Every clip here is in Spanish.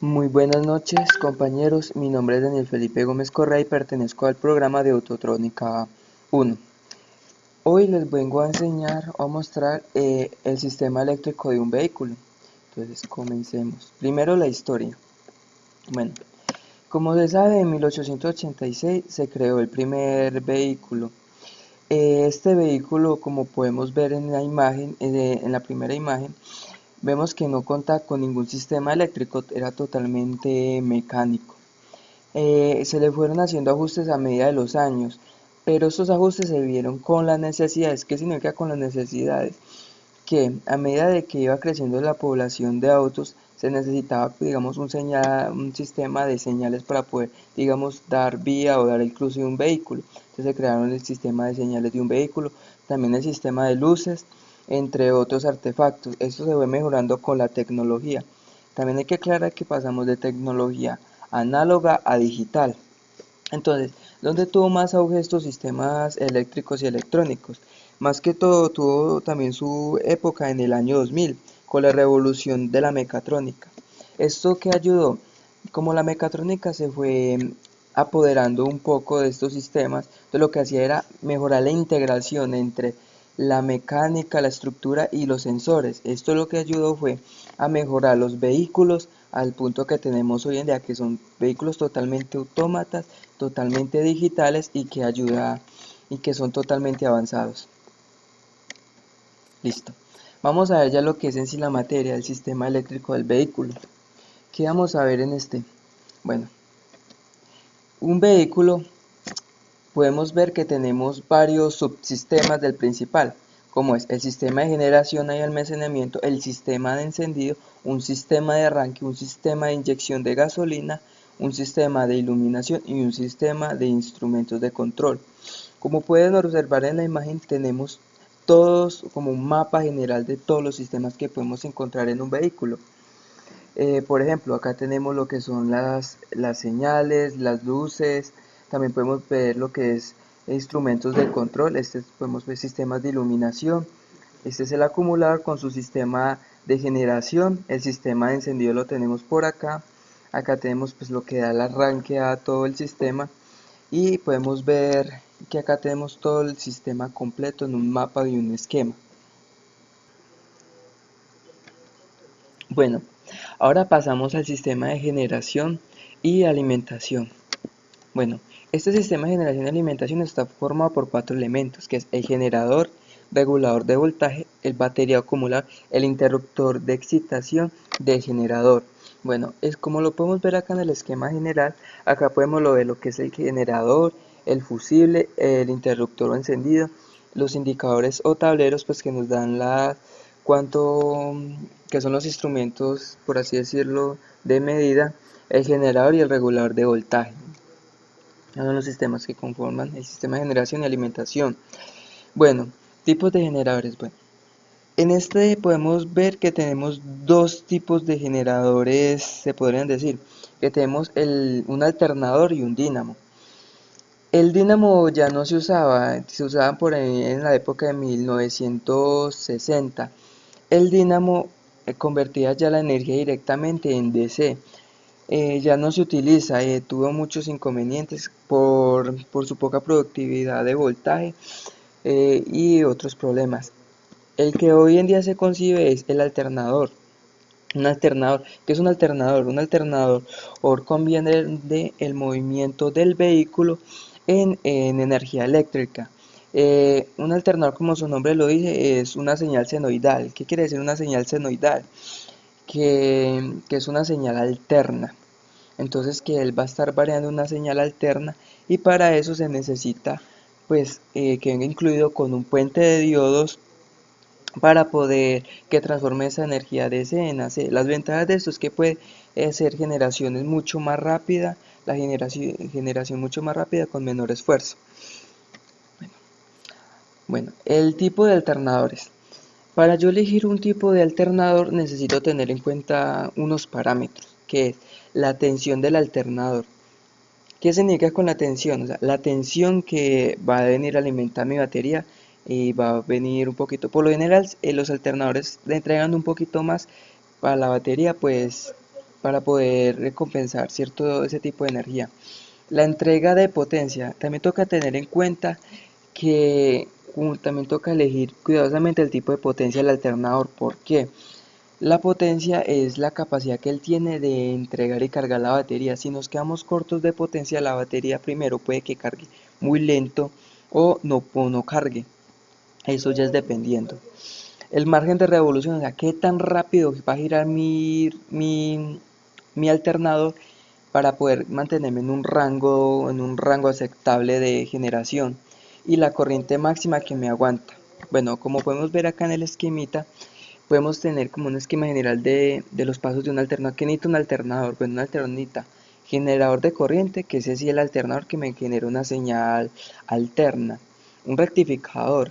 Muy buenas noches, compañeros. Mi nombre es Daniel Felipe Gómez Correa y pertenezco al programa de Autotrónica 1. Hoy les vengo a enseñar o a mostrar el sistema eléctrico de un vehículo. Entonces, comencemos. Primero, la historia. Bueno, como se sabe, en 1886 se creó el primer vehículo. Este vehículo, como podemos ver en la imagen, en la primera imagen, vemos que no cuenta con ningún sistema eléctrico, era totalmente mecánico. Se le fueron haciendo ajustes a medida de los años, pero estos ajustes se vieron con las necesidades. ¿Qué significa con las necesidades? Que a medida de que iba creciendo la población de autos, se necesitaba, digamos, un sistema de señales para poder, digamos, dar vía o dar el cruce de un vehículo. Entonces se crearon el sistema de señales de un vehículo, también el sistema de luces, entre otros artefactos. Esto se fue mejorando con la tecnología. También hay que aclarar que pasamos de tecnología análoga a digital. Entonces, ¿dónde tuvo más auge estos sistemas eléctricos y electrónicos? Más que todo tuvo también su época en el año 2000, con la revolución de la mecatrónica. ¿Esto qué ayudó? Como la mecatrónica se fue apoderando un poco de estos sistemas, entonces lo que hacía era mejorar la integración entre la mecánica, la estructura y los sensores. Esto lo que ayudó fue a mejorar los vehículos al punto que tenemos hoy en día, que son vehículos totalmente autómatas, totalmente digitales y que son totalmente avanzados. Listo. Vamos a ver ya lo que es en sí la materia del sistema eléctrico del vehículo. ¿Qué vamos a ver en este? Bueno, un vehículo podemos ver que tenemos varios subsistemas del principal, como es el sistema de generación y almacenamiento, el sistema de encendido, un sistema de arranque, un sistema de inyección de gasolina, un sistema de iluminación y un sistema de instrumentos de control. Como pueden observar en la imagen, tenemos todos como un mapa general de todos los sistemas que podemos encontrar en un vehículo. Por ejemplo, acá tenemos lo que son las señales, las luces, también podemos ver lo que es instrumentos de control, podemos ver sistemas de iluminación, este es el acumulador con su sistema de generación, el sistema de encendido lo tenemos por acá, acá tenemos pues lo que da el arranque a todo el sistema y podemos ver que acá tenemos todo el sistema completo en un mapa y un esquema. Bueno, ahora pasamos al sistema de generación y alimentación. Bueno, este sistema de generación y alimentación está formado por cuatro elementos, que es el generador, regulador de voltaje, el batería acumulador, el interruptor de excitación del generador. Bueno, es como lo podemos ver acá en el esquema general, acá podemos ver lo que es el generador, el fusible, el interruptor o encendido, los indicadores o tableros pues que nos dan cuánto, que son los instrumentos, por así decirlo, de medida, el generador y el regulador de voltaje. Esos son los sistemas que conforman el sistema de generación y alimentación. Bueno, tipos de generadores. Bueno, en este podemos ver que tenemos dos tipos de generadores, se podrían decir, que tenemos un alternador y un dínamo. El dínamo ya no se usaba por ahí en la época de 1960. El dínamo convertía ya la energía directamente en DC. Ya no se utiliza, tuvo muchos inconvenientes por su poca productividad de voltaje y otros problemas. El que hoy en día se concibe es el alternador. Un alternador, ¿qué es un alternador? Un alternador conviene el movimiento del vehículo en energía eléctrica. Un alternador, como su nombre lo dice, es una señal senoidal. ¿Qué quiere decir una señal senoidal? Que es una señal alterna. Entonces que él va a estar variando una señal alterna y para eso se necesita pues que venga incluido con un puente de diodos para poder que transforme esa energía de C en AC. Las ventajas de esto es que puede hacer generaciones mucho más rápida, la generación mucho más rápida con menor esfuerzo. Bueno, el tipo de alternadores. Para yo elegir un tipo de alternador necesito tener en cuenta unos parámetros, que es la tensión del alternador. ¿Qué significa con la tensión? O sea, la tensión que va a venir a alimentar mi batería y va a venir un poquito. Por lo general, los alternadores le entregan un poquito más para la batería, pues para poder compensar cierto ese tipo de energía. La entrega de potencia, también toca tener en cuenta que también toca elegir cuidadosamente el tipo de potencia del alternador. ¿Por qué? La potencia es la capacidad que él tiene de entregar y cargar la batería. Si nos quedamos cortos de potencia, la batería primero puede que cargue muy lento o no cargue. Eso ya es dependiendo. El margen de revolución, o sea, qué tan rápido va a girar mi alternador para poder mantenerme en un rango aceptable de generación. Y la corriente máxima que me aguanta. Bueno, como podemos ver acá en el esquemita, podemos tener como un esquema general de los pasos de un alternador. ¿Qué necesita un alternador? Bueno, un alternador necesita generador de corriente, que ese sí es el alternador que me genera una señal alterna. Un rectificador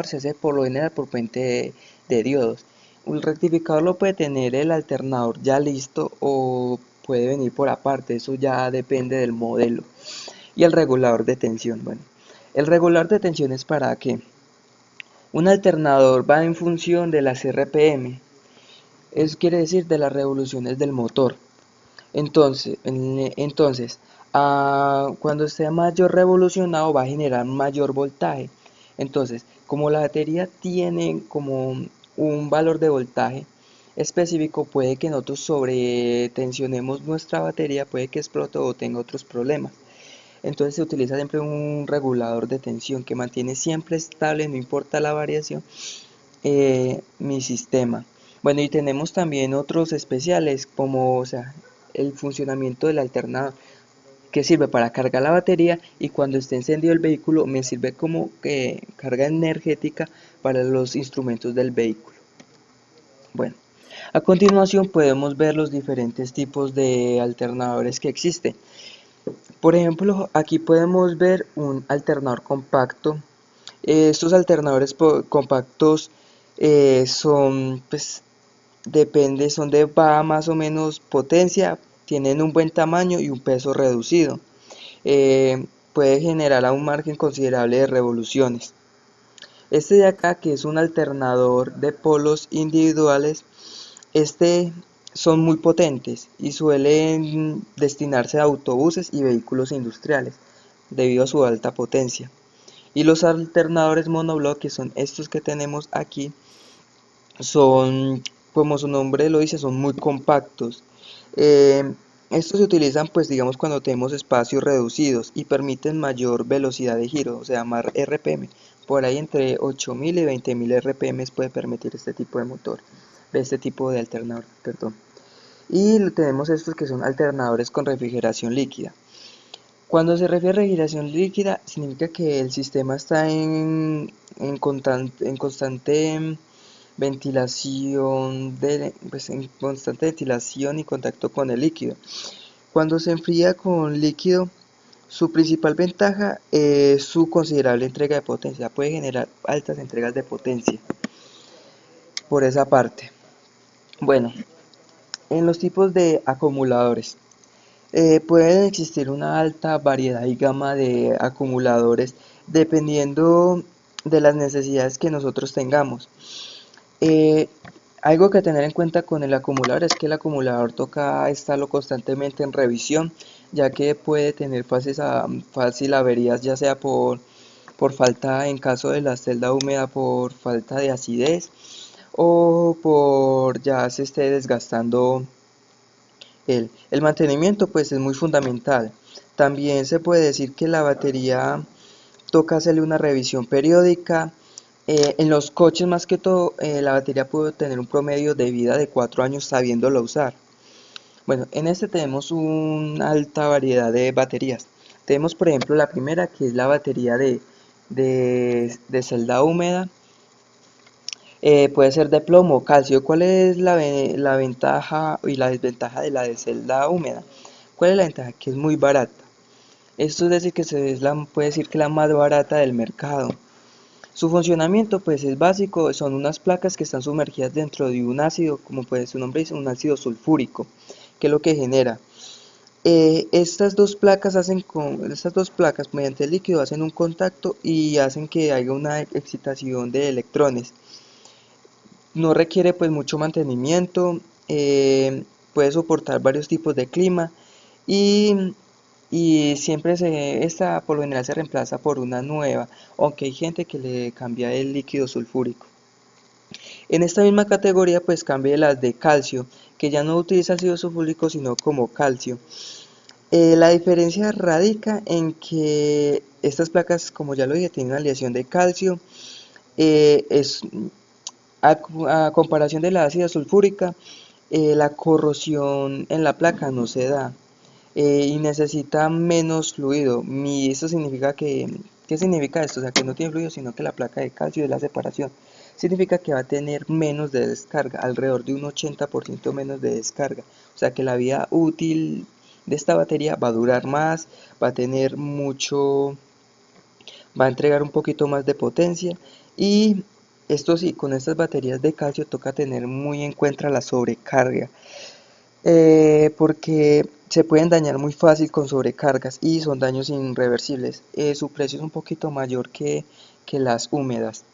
se hace por lo general por puente de diodos. Un rectificador lo puede tener el alternador ya listo o puede venir por aparte, eso ya depende del modelo. Y el regulador de tensión, bueno, el regulador de tensión es para qué. Un alternador va en función de las RPM, eso quiere decir de las revoluciones del motor. Entonces cuando esté mayor revolucionado va a generar mayor voltaje. Entonces, como la batería tiene como un valor de voltaje específico, puede que nosotros sobretensionemos nuestra batería, puede que explote o tenga otros problemas. Entonces se utiliza siempre un regulador de tensión que mantiene siempre estable, no importa la variación, mi sistema. Bueno, y tenemos también otros especiales como, o sea, el funcionamiento del alternador, que sirve para cargar la batería y cuando esté encendido el vehículo me sirve como carga energética para los instrumentos del vehículo. Bueno, a continuación podemos ver los diferentes tipos de alternadores que existen. Por ejemplo, aquí podemos ver un alternador compacto. Estos alternadores compactos son, pues, son de baja más o menos potencia, tienen un buen tamaño y un peso reducido. Puede generar a un margen considerable de revoluciones. Este de acá, que es un alternador de polos individuales, este son muy potentes y suelen destinarse a autobuses y vehículos industriales debido a su alta potencia. Y los alternadores monobloques son estos que tenemos aquí, son, como su nombre lo dice, son muy compactos. Estos se utilizan, pues digamos, cuando tenemos espacios reducidos y permiten mayor velocidad de giro, o sea, más RPM. Por ahí entre 8000 y 20000 RPM puede permitir este tipo de motor, este tipo de alternador, perdón. Y tenemos estos que son alternadores con refrigeración líquida. Cuando se refiere a refrigeración líquida, significa que el sistema está en constante ventilación, en constante ventilación y contacto con el líquido. Cuando se enfría con líquido, su principal ventaja es su considerable entrega de potencia. Puede generar altas entregas de potencia por esa parte. Bueno, en los tipos de acumuladores. Pueden existir una alta variedad y gama de acumuladores dependiendo de las necesidades que nosotros tengamos. Eh, Algo que tener en cuenta con el acumulador es que el acumulador toca estarlo constantemente en revisión, ya que puede tener fácil averías, ya sea por falta, en caso de la celda húmeda, por falta de acidez o por ya se esté desgastando el mantenimiento, pues es muy fundamental. También se puede decir que la batería toca hacerle una revisión periódica. En los coches más que todo, la batería puede tener un promedio de vida de 4 años sabiéndolo usar. Bueno, en este tenemos una alta variedad de baterías. Tenemos por ejemplo la primera, que es la batería de celda húmeda. Puede ser de plomo o calcio. ¿Cuál es la ventaja y la desventaja de la de celda húmeda? ¿Cuál es la ventaja? Que es muy barata. Esto es decir que puede decir que la más barata del mercado. Su funcionamiento pues es básico, son unas placas que están sumergidas dentro de un ácido, como puede su nombre dice, un ácido sulfúrico, que es lo que genera. Estas dos placas mediante el líquido hacen un contacto y hacen que haya una excitación de electrones. No requiere pues mucho mantenimiento, puede soportar varios tipos de clima y, y siempre esta por lo general se reemplaza por una nueva, aunque hay gente que le cambia el líquido sulfúrico. En esta misma categoría pues cambia las de calcio, que ya no utiliza ácido sulfúrico sino como calcio. La diferencia radica en que estas placas, como ya lo dije, tienen una aleación de calcio. Es a comparación de la ácida sulfúrica, la corrosión en la placa no se da y necesita menos fluido. Esto significa ¿qué significa esto? O sea, que no tiene fluido, sino que la placa de calcio de la separación significa que va a tener menos de descarga, alrededor de un 80% menos de descarga. O sea, que la vida útil de esta batería va a durar más, va a tener mucho, va a entregar un poquito más de potencia y esto sí, con estas baterías de calcio toca tener muy en cuenta la sobrecarga, porque se pueden dañar muy fácil con sobrecargas y son daños irreversibles. Su precio es un poquito mayor que las húmedas.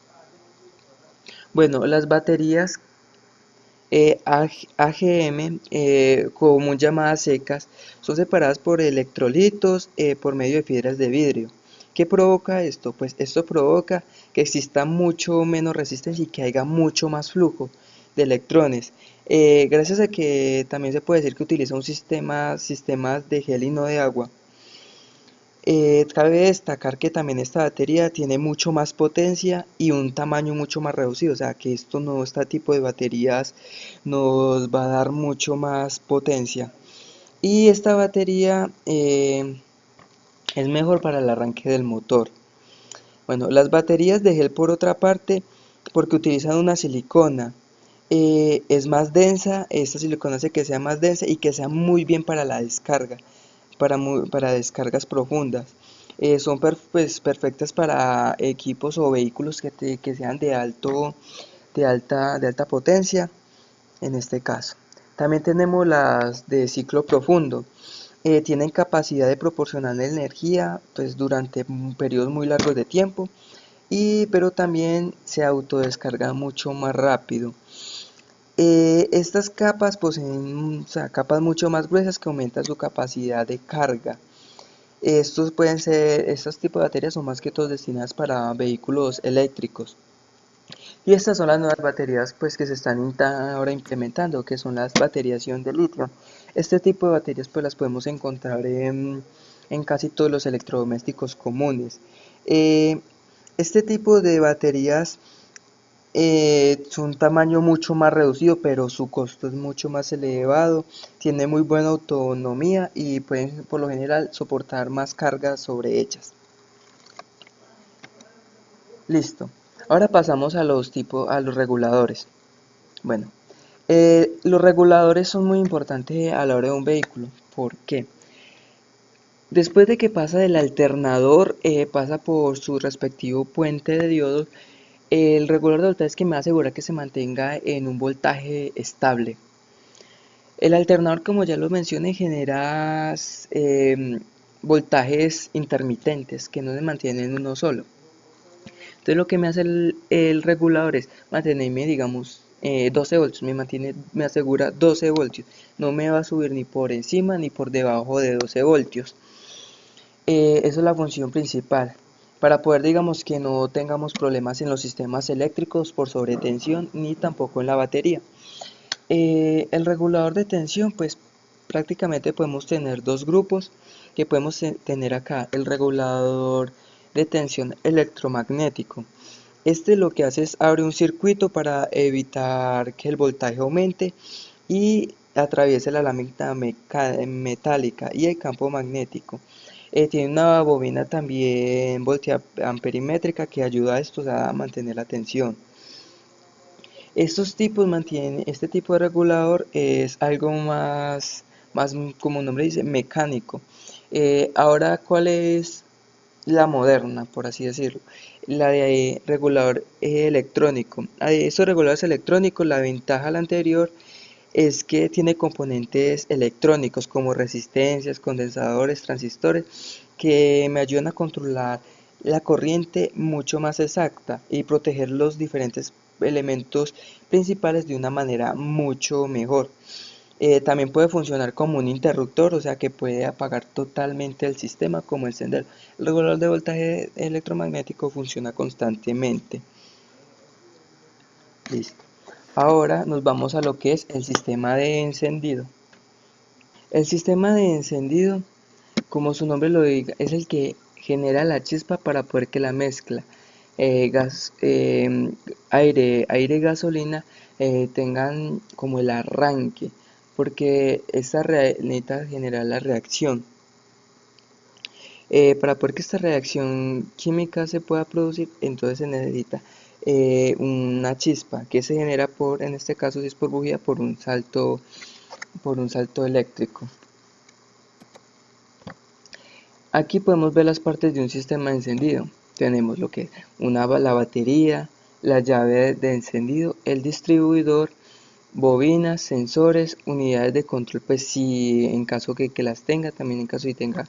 Bueno, las baterías AGM, común llamadas secas, son separadas por electrolitos por medio de fibras de vidrio. ¿Qué provoca esto? Pues esto provoca que exista mucho menos resistencia y que haya mucho más flujo de electrones. Gracias a que también se puede decir que utiliza un sistemas de gel y no de agua. Cabe destacar que también esta batería tiene mucho más potencia y un tamaño mucho más reducido, o sea que este tipo de baterías nos va a dar mucho más potencia. Y esta batería es mejor para el arranque del motor. Bueno, las baterías de gel por otra parte, porque utilizan una silicona, es más densa, esta silicona hace que sea más densa y que sea muy bien para la descarga, para descargas profundas. Son pues, perfectas para equipos o vehículos que sean de alta potencia, en este caso. También tenemos las de ciclo profundo. Tienen capacidad de proporcionar energía pues, durante periodos muy largos de tiempo, pero también se autodescarga mucho más rápido. Estas capas poseen, o sea, capas mucho más gruesas que aumentan su capacidad de carga. Estos tipos de baterías son más que todo destinadas para vehículos eléctricos. Y estas son las nuevas baterías pues que se están ahora implementando, que son las baterías ion de litio. Este tipo de baterías pues las podemos encontrar en casi todos los electrodomésticos comunes. Eh, este tipo de baterías son un tamaño mucho más reducido, pero su costo es mucho más elevado, tiene muy buena autonomía y pueden por lo general soportar más cargas sobre ellas. Listo. Ahora pasamos a los reguladores. Bueno, los reguladores son muy importantes a la hora de un vehículo. ¿Por qué? Después de que pasa del alternador, pasa por su respectivo puente de diodos, el regulador de voltaje es que me va a asegurar que se mantenga en un voltaje estable. El alternador, como ya lo mencioné, genera voltajes intermitentes que no se mantienen en uno solo. Entonces lo que me hace el regulador es mantenerme, digamos, 12 voltios, me asegura 12 voltios, no me va a subir ni por encima ni por debajo de 12 voltios. Esa es la función principal, para poder, digamos, que no tengamos problemas en los sistemas eléctricos por sobretensión ni tampoco en la batería. El regulador de tensión, pues prácticamente podemos tener dos grupos que podemos tener acá. El regulador de tensión electromagnético. Este lo que hace es abre un circuito para evitar que el voltaje aumente y atraviese la lámina metálica y el campo magnético. Tiene una bobina también voltamperimétrica que ayuda a esto a mantener la tensión. Este tipo de regulador es algo más como el nombre dice, mecánico. Ahora, ¿cuál es la moderna, por así decirlo? La de regulador electrónico. Estos reguladores electrónicos, la ventaja de la anterior es que tiene componentes electrónicos como resistencias, condensadores, transistores, que me ayudan a controlar la corriente mucho más exacta y proteger los diferentes elementos principales de una manera mucho mejor. También puede funcionar como un interruptor, o sea que puede apagar totalmente el sistema como el sendero. El regulador de voltaje electromagnético funciona constantemente. Listo. Ahora nos vamos a lo que es el sistema de encendido. El sistema de encendido, como su nombre lo diga, es el que genera la chispa para poder que la mezcla aire y gasolina tengan como el arranque, porque esta necesita generar la reacción. Para poder que esta reacción química se pueda producir, entonces se necesita una chispa que se genera en este caso si es por bujía, por un salto eléctrico. Aquí podemos ver las partes de un sistema de encendido. Tenemos lo que es la batería, la llave de encendido, el distribuidor, bobinas, sensores, unidades de control, pues si en caso que las tenga, también en caso que tenga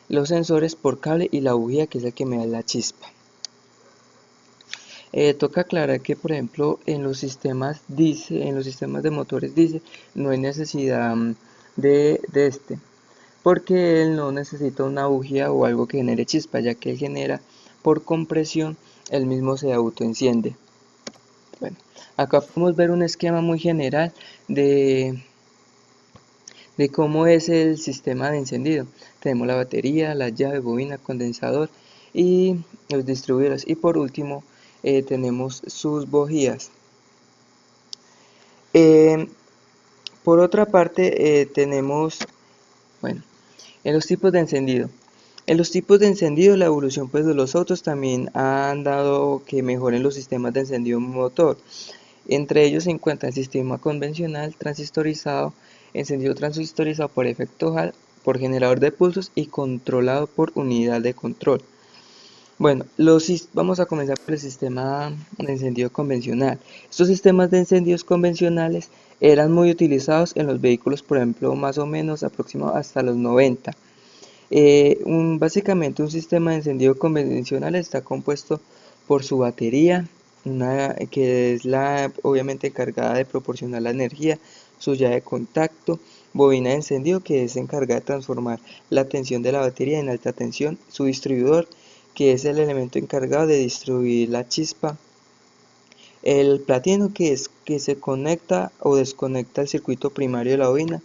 los sensores por cable y la bujía que es el que me da la chispa. Toca aclarar que por ejemplo en los sistemas de motores diésel no hay necesidad de porque él no necesita una bujía o algo que genere chispa, ya que él genera por compresión, él mismo se autoenciende. Bueno, acá podemos ver un esquema muy general de cómo es el sistema de encendido. Tenemos la batería, la llave, bobina, condensador y los distribuidores. Y por último tenemos sus bujías. Por otra parte tenemos, bueno, en los tipos de encendido. En los tipos de encendido, la evolución pues, de los autos también han dado que mejoren los sistemas de encendido motor. Entre ellos se encuentra el sistema convencional, transistorizado, encendido transistorizado por efecto Hall, por generador de pulsos y controlado por unidad de control. Bueno, vamos a comenzar por el sistema de encendido convencional. Estos sistemas de encendidos convencionales eran muy utilizados en los vehículos, por ejemplo, más o menos aproximado hasta los 90. Básicamente un sistema de encendido convencional está compuesto por su batería, que es la obviamente encargada de proporcionar la energía, su llave de contacto, bobina de encendido que es encargada de transformar la tensión de la batería en alta tensión, su distribuidor que es el elemento encargado de distribuir la chispa, el platino que es que se conecta o desconecta el circuito primario de la bobina,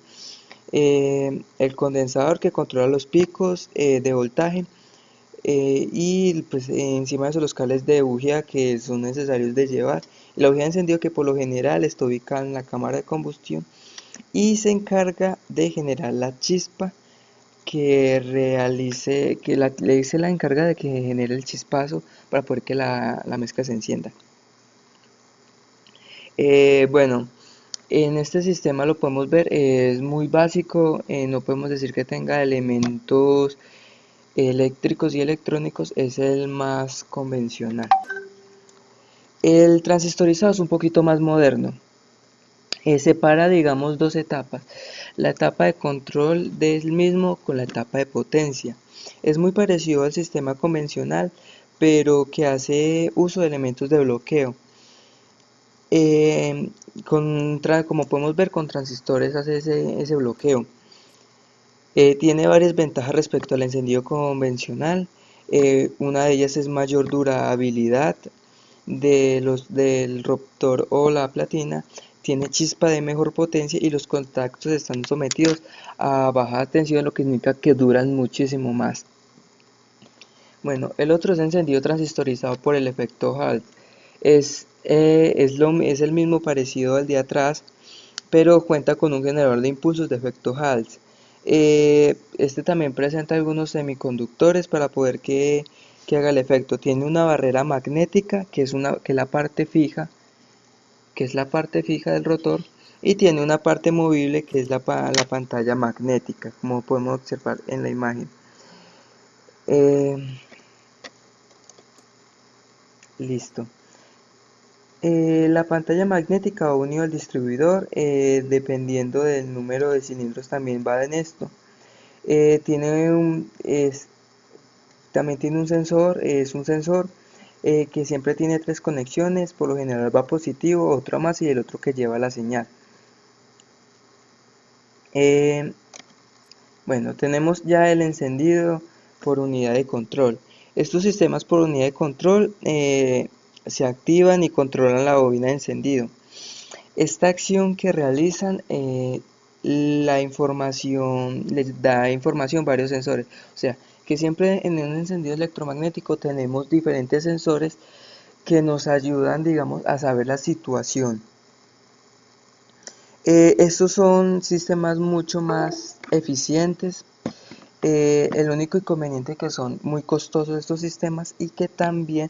el condensador que controla los picos de voltaje y pues encima de eso los cables de bujía que son necesarios de llevar, y la bujía de encendido que por lo general está ubicada en la cámara de combustión y se encarga de generar la chispa le dice la encarga de que genere el chispazo para poder que la mezcla se encienda. Bueno, en este sistema lo podemos ver, es muy básico, no podemos decir que tenga elementos eléctricos y electrónicos, es el más convencional. El transistorizado es un poquito más moderno. Separa, digamos, dos etapas, la etapa de control del mismo con la etapa de potencia. Es muy parecido al sistema convencional, pero que hace uso de elementos de bloqueo. Como podemos ver, con transistores hace ese bloqueo. Tiene varias ventajas respecto al encendido convencional. Una de ellas es mayor durabilidad del ruptor o la platina, tiene chispa de mejor potencia y los contactos están sometidos a baja tensión, lo que significa que duran muchísimo más. Bueno, el otro es encendido transistorizado por el efecto Hall. Es el mismo parecido al de atrás, pero cuenta con un generador de impulsos de efecto Hall. Este también presenta algunos semiconductores para poder que haga el efecto. Tiene una barrera magnética que es la parte fija, del rotor, y tiene una parte movible que es la pantalla magnética, como podemos observar en la imagen. Listo. La pantalla magnética va unido al distribuidor, dependiendo del número de cilindros también va en esto. También tiene un sensor, es un sensor que siempre tiene 3 conexiones, por lo general va positivo, otro más y el otro que lleva la señal. Eh, bueno, tenemos ya el encendido por unidad de control. Estos sistemas por unidad de control se activan y controlan la bobina de encendido. Esta acción que realizan, la información, les da información varios sensores. O sea, que siempre en un encendido electromagnético tenemos diferentes sensores que nos ayudan, digamos, a saber la situación. Estos son sistemas mucho más eficientes. El único inconveniente que son muy costosos estos sistemas y que también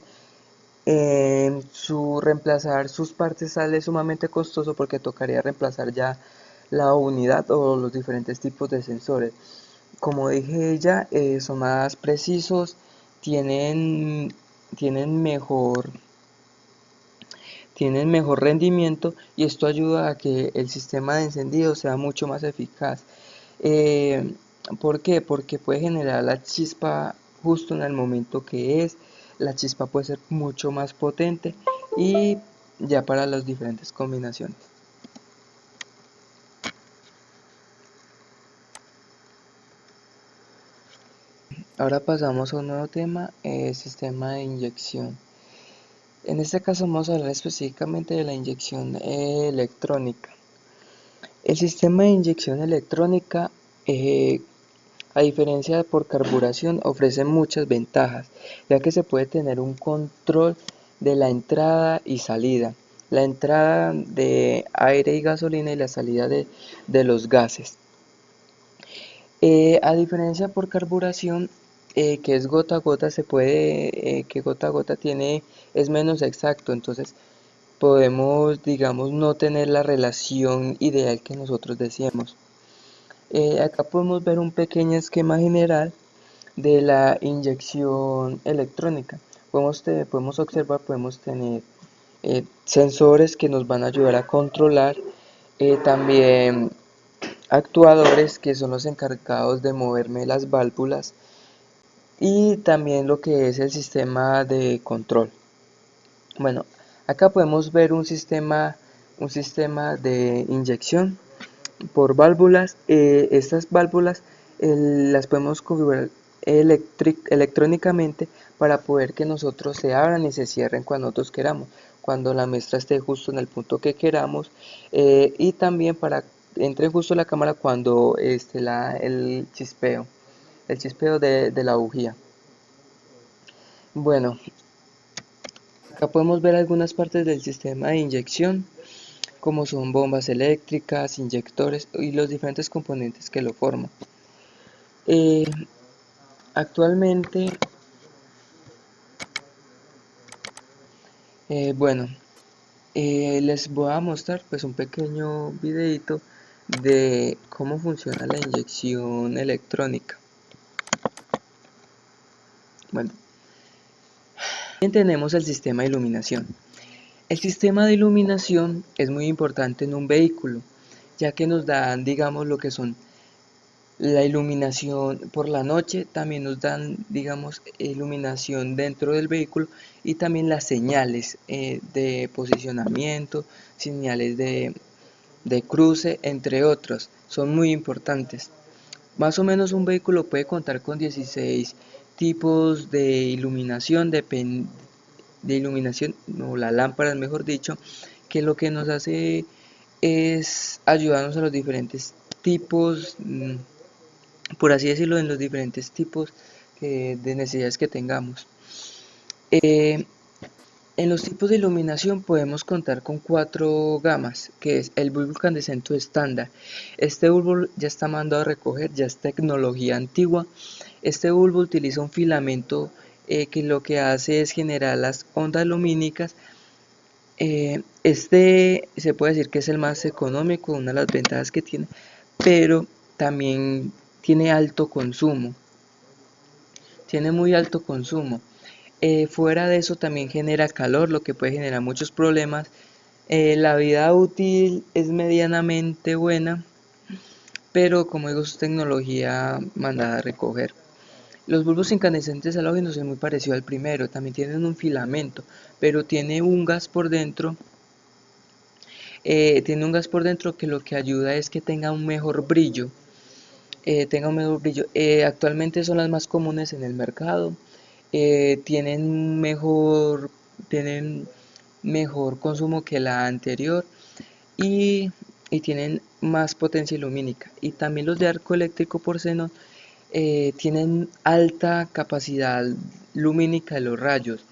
su reemplazar sus partes sale sumamente costoso porque tocaría reemplazar ya la unidad o los diferentes tipos de sensores. Como dije ya, son más precisos, tienen, tienen mejor, tienen mejor rendimiento y esto ayuda a que el sistema de encendido sea mucho más eficaz. Eh, ¿Por qué? Porque puede generar la chispa justo en el momento que es. La chispa puede ser mucho más potente y ya para las diferentes combinaciones. Ahora pasamos a un nuevo tema, sistema de inyección. En este caso vamos a hablar específicamente de la inyección electrónica. El sistema de inyección electrónica, a diferencia de por carburación, ofrece muchas ventajas, ya que se puede tener un control de la entrada y salida, la entrada de aire y gasolina y la salida de los gases. A diferencia por carburación, que es gota a gota, se puede, que gota a gota es menos exacto, entonces podemos, digamos, no tener la relación ideal que nosotros deseamos. Acá podemos ver un pequeño esquema general de la inyección electrónica. Podemos observar, podemos tener sensores que nos van a ayudar a controlar, también actuadores que son los encargados de moverme las válvulas y también lo que es el sistema de control. Bueno, acá podemos ver un sistema de inyección por válvulas. Estas válvulas las podemos configurar electrónicamente para poder que nosotros se abran y se cierren cuando nosotros queramos, cuando la muestra esté justo en el punto que queramos, y también para entre justo la cámara cuando esté el chispeo de la bujía. Bueno, acá podemos ver algunas partes del sistema de inyección, como son bombas eléctricas, inyectores y los diferentes componentes que lo forman. Eh, Actualmente, bueno, les voy a mostrar pues un pequeño videito de cómo funciona la inyección electrónica. Bueno, bien, tenemos el sistema de iluminación. El sistema de iluminación es muy importante en un vehículo, ya que nos dan, digamos, lo que son la iluminación por la noche, también nos dan, digamos, iluminación dentro del vehículo y también las señales de posicionamiento, señales de cruce, entre otros, son muy importantes. Más o menos un vehículo puede contar con 16 tipos de iluminación, o la lámpara, mejor dicho, que lo que nos hace es ayudarnos a los diferentes tipos, por así decirlo, en los diferentes tipos de necesidades que tengamos. Eh, en los tipos de iluminación podemos contar con 4 gamas, que es el bulbo incandescente estándar. Este bulbo ya está mandado a recoger, ya es tecnología antigua. Este bulbo utiliza un filamento que lo que hace es generar las ondas lumínicas. Este se puede decir que es el más económico, una de las ventajas que tiene, pero también tiene alto consumo, tiene muy alto consumo. Fuera de eso también genera calor, lo que puede generar muchos problemas. La vida útil es medianamente buena, pero como digo, es tecnología mandada a recoger. Los bulbos incandescentes halógenos son muy parecidos al primero, también tienen un filamento, pero tiene un gas por dentro tiene un gas por dentro que lo que ayuda es que tenga un mejor brillo. Actualmente son las más comunes en el mercado. Tienen mejor consumo que la anterior y, y tienen más potencia lumínica. Y también los de arco eléctrico por xenón tienen alta capacidad lumínica de los rayos.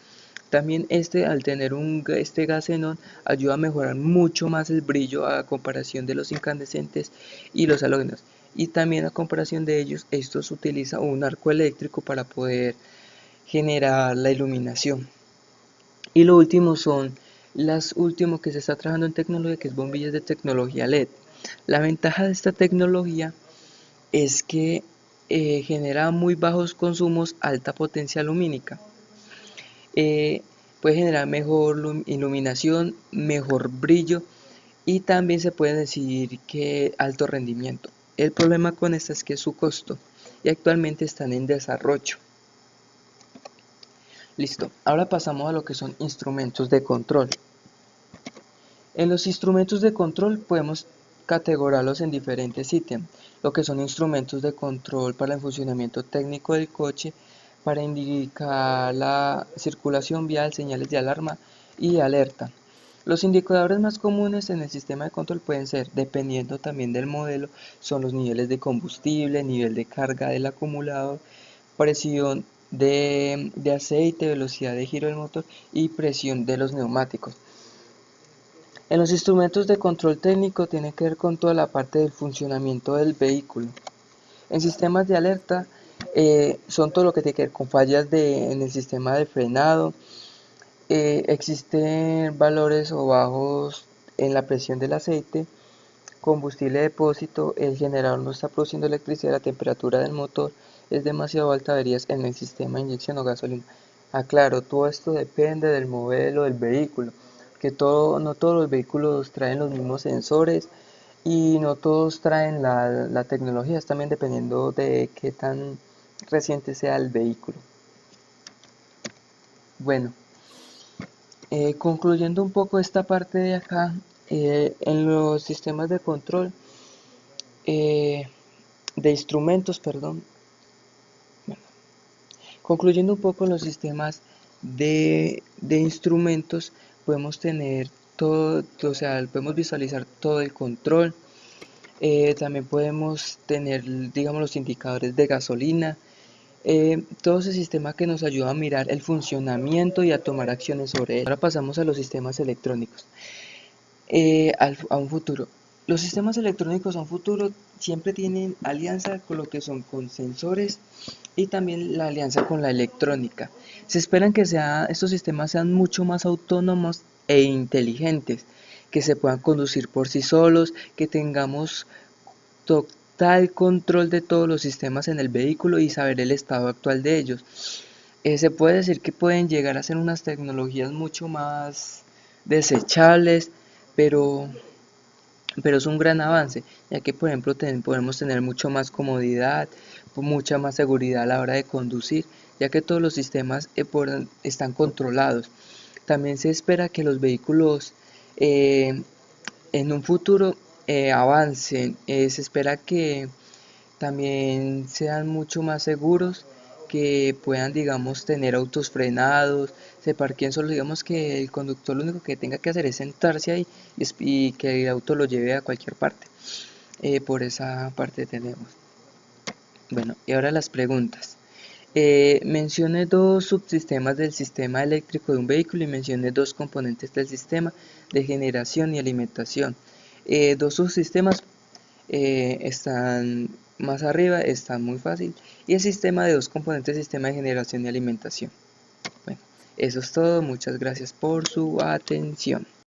También al tener este gas xenón ayuda a mejorar mucho más el brillo a comparación de los incandescentes y los halógenos. Y también a comparación de ellos, estos utilizan un arco eléctrico para poder generar la iluminación. Y lo último son las últimas que se está trabajando en tecnología, que es bombillas de tecnología LED. La ventaja de esta tecnología es que genera muy bajos consumos, alta potencia lumínica. Puede generar mejor iluminación, mejor brillo y también se puede decir que alto rendimiento. El problema con esta es que es su costo y actualmente están en desarrollo. Listo, ahora pasamos a lo que son instrumentos de control. En los instrumentos de control podemos categorarlos en diferentes ítems, lo que son instrumentos de control para el funcionamiento técnico del coche, para indicar la circulación vial, señales de alarma y alerta. Los indicadores más comunes en el sistema de control pueden ser, dependiendo también del modelo, son los niveles de combustible, nivel de carga del acumulador, presión de aceite, velocidad de giro del motor y presión de los neumáticos. En los instrumentos de control técnico tiene que ver con toda la parte del funcionamiento del vehículo. En sistemas de alerta son todo lo que tiene que ver con fallas en el sistema de frenado. Existen valores o bajos en la presión del aceite, combustible de depósito, el generador no está produciendo electricidad, la temperatura del motor es demasiado alta, averías en el sistema de inyección o gasolina. Aclaro, todo esto depende del modelo del vehículo, que no todos los vehículos traen los mismos sensores y no todos traen la tecnología, es también dependiendo de qué tan reciente sea el vehículo. Bueno, concluyendo un poco esta parte de acá, en los sistemas de control de instrumentos, perdón. Bueno, concluyendo un poco los sistemas de instrumentos, podemos tener todo, o sea, podemos visualizar todo el control. También podemos tener, digamos, los indicadores de gasolina. Todo ese sistema que nos ayuda a mirar el funcionamiento y a tomar acciones sobre él. Ahora pasamos a los sistemas electrónicos. A un futuro. Los sistemas electrónicos a un futuro siempre tienen alianza con lo que son con sensores y también la alianza con la electrónica. Se esperan que estos sistemas sean mucho más autónomos e inteligentes, que se puedan conducir por sí solos, que tengamos total control de todos los sistemas en el vehículo y saber el estado actual de ellos. Se puede decir que pueden llegar a ser unas tecnologías mucho más desechables, pero es un gran avance, ya que por ejemplo podemos tener mucho más comodidad, mucha más seguridad a la hora de conducir, ya que todos los sistemas están controlados. También se espera que los vehículos en un futuro avancen, se espera que también sean mucho más seguros, que puedan, digamos, tener autos frenados, se parqueen solo, digamos que el conductor lo único que tenga que hacer es sentarse ahí y que el auto lo lleve a cualquier parte. Por esa parte tenemos. Bueno, y ahora las preguntas. Mencione dos subsistemas del sistema eléctrico de un vehículo y mencione dos componentes del sistema de generación y alimentación. Dos subsistemas están más arriba, están muy fácil. Y el sistema de dos componentes, sistema de generación y alimentación. Bueno, eso es todo. Muchas gracias por su atención.